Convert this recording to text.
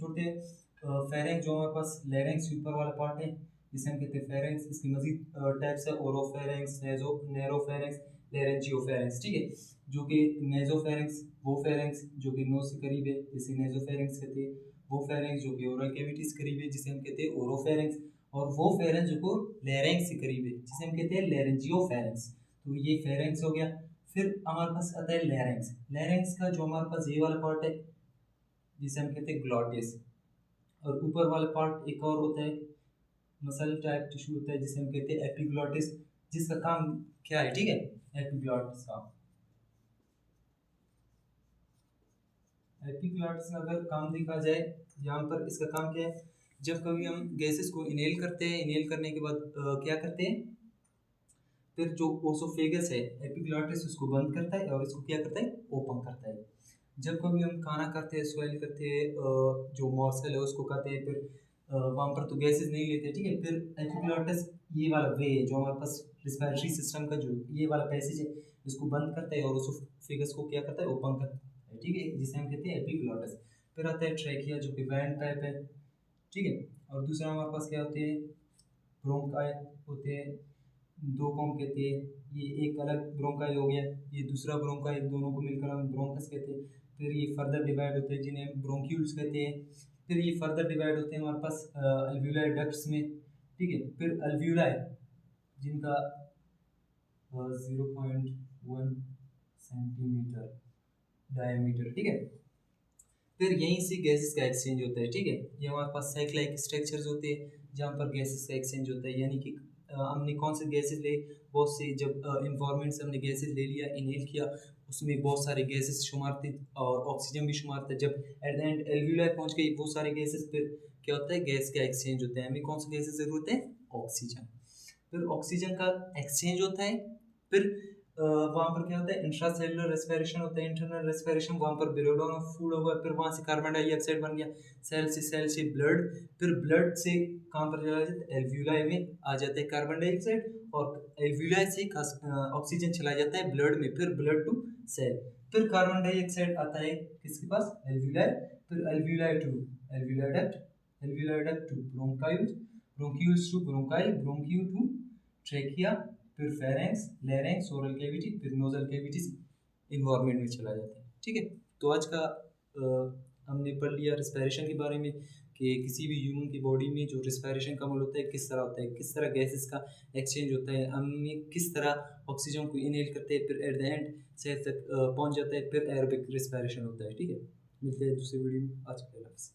छोड़ते हैं फेरेंक्स जो हमारे पास लैरिंक्स ऊपर वाला पार्ट है जिसे हम कहते हैं फेरेंक्स। इसकी मजीद टाइप्स है ओरोफेरेंक्स, नैरोफेरेंक्स, लैरेंजियोफेरेंक्स, ठीक है। जो कि नेजोफेरेंक्स वो फेरेंक्स जो कि नोज से करीब है जिसे नेजोफेरेंक्स कहते हैं, वो फेरेंक्स जो कि ओरल कैविटीज करीब है जिसे हम कहते हैं ओरोफेरेंक्स, और वो फेरेंक्स जो को लैरिंक्स से करीब है जिसे हम कहते हैं लैरेंजियोफेरेंक्स। तो ये फेरेंक्स हो गया। फिर हमारे पास आता है लैरिंक्स। लैरिंक्स का जो हमारे पास ये वाला पार्ट है जिसे हम कहते हैं ग्लॉटिस, और ऊपर वाला पार्ट एक और होता है मसल टाइप टिश्यू होता है जिसे हम कहते हैं एपिग्लॉटिस, जिसका काम क्या है, ठीक है। एपिग्लॉटिस का एपिग्लॉटिस का अगर काम देखा जाए यहाँ पर, इसका काम क्या है, जब कभी हम गैसेस को इनहेल करते हैं, इनहेल करने के बाद क्या करते हैं, फिर जो ओसोफेगस है एपिग्लॉटिस उसको बंद करता है और इसको क्या करता है, ओपन करता है। जब कभी हम खाना खाते हैं, स्वेल करते हैं, जो मॉर्सल है उसको खाते हैं, फिर वहाँ पर तो गैसेस नहीं लेते, ठीक है। फिर एपिग्लॉटिस ये वाला वे है जो हमारे पास रिस्पिरेटरी सिस्टम का जो ये वाला पैसेज है इसको बंद करता है और ओसोफेगस को क्या करता है, ओपन करता है, ठीक है, जिसे हम कहते हैं एपिग्लॉटिस। फिर आता है ट्रैकिया जो कि वैन टाइप है, ठीक है। और दूसरा हमारे पास क्या होते हैं, ब्रोंकाई होते हैं, दो को हम कहते हैं, ये एक अलग ब्रोंकाई हो गया, ये दूसरा ब्रोंकाई, दोनों को मिलकर हम ब्रोंकस कहते हैं। फिर ये फर्दर डिवाइड होते हैं जिन्हें ब्रोंक्यूल्स कहते हैं। फिर ये फर्दर डिवाइड होते हैं हमारे पास अल्व्यूलाई डक्ट्स में, ठीक है। फिर अल्व्यूलाई जिनका 0.1 सेंटीमीटर डायमीटर, ठीक है। फिर यहीं से गैसेस का एक्सचेंज होता है, ठीक है। ये हमारे पास साइक्लाइक स्ट्रक्चर्स होते हैं जहाँ पर गैसेस का एक्सचेंज होता है, यानी कि हमने कौन से गैसेस ले, बहुत से, जब इन्वायरमेंट से हमने गैसेस ले लिया, इनहेल किया, उसमें बहुत सारे गैसेस शुमार थे और ऑक्सीजन भी शुमार था। जब एट द एंड एल्व्यूलाई पहुँच गई वो सारे गैसेस, फिर क्या होता है, गैस का एक्सचेंज होता है। हमें कौन सी गैसेस ज़रूरत है, ऑक्सीजन। फिर ऑक्सीजन का एक्सचेंज होता है। फिर वहाँ पर क्या होता है, इंट्रा सेलुलर रेस्पिरेशन होता है, इंटरनल रेस्पिरेशन, वहाँ पर ब्रेकडाउन ऑफ फूड होगा, फिर वहाँ से कार्बन डाइऑक्साइड बन गया, सेल से ब्लड, फिर ब्लड से कहाँ पर चला जाता है, एल्व्यूलाई में आ जाता है कार्बन डाइऑक्साइड, और एल्व्यूलाई से ऑक्सीजन चला जाता है ब्लड में, फिर ब्लड टू सेल, फिर कार्बन डाइऑक्साइड आता है किसके पास, एल्व्यूलाई, फिर alveoli to alveoli duct, alveoli duct to bronchioles, bronchioles to bronchi, bronchi to trachea, फिर फेरेंक्स, लैरिंक्स, ओरल कैविटी, फिर नोजल कैविटीज इन्वायरमेंट में चला जाता है, ठीक है। तो आज का हमने पढ़ लिया रिस्पिरेशन के बारे में कि किसी भी ह्यूमन की बॉडी में जो रिस्पिरेशन का अमल होता है किस तरह होता है, किस तरह गैसेस का एक्सचेंज होता है, हमें किस तरह ऑक्सीजन को इनहेल करते हैं, फिर एट द एंड सेल तक पहुंच जाता है, फिर एरोबिक रिस्पिरेशन होता है, ठीक है। मिलते हैं दूसरे वीडियो में, आज के लिए।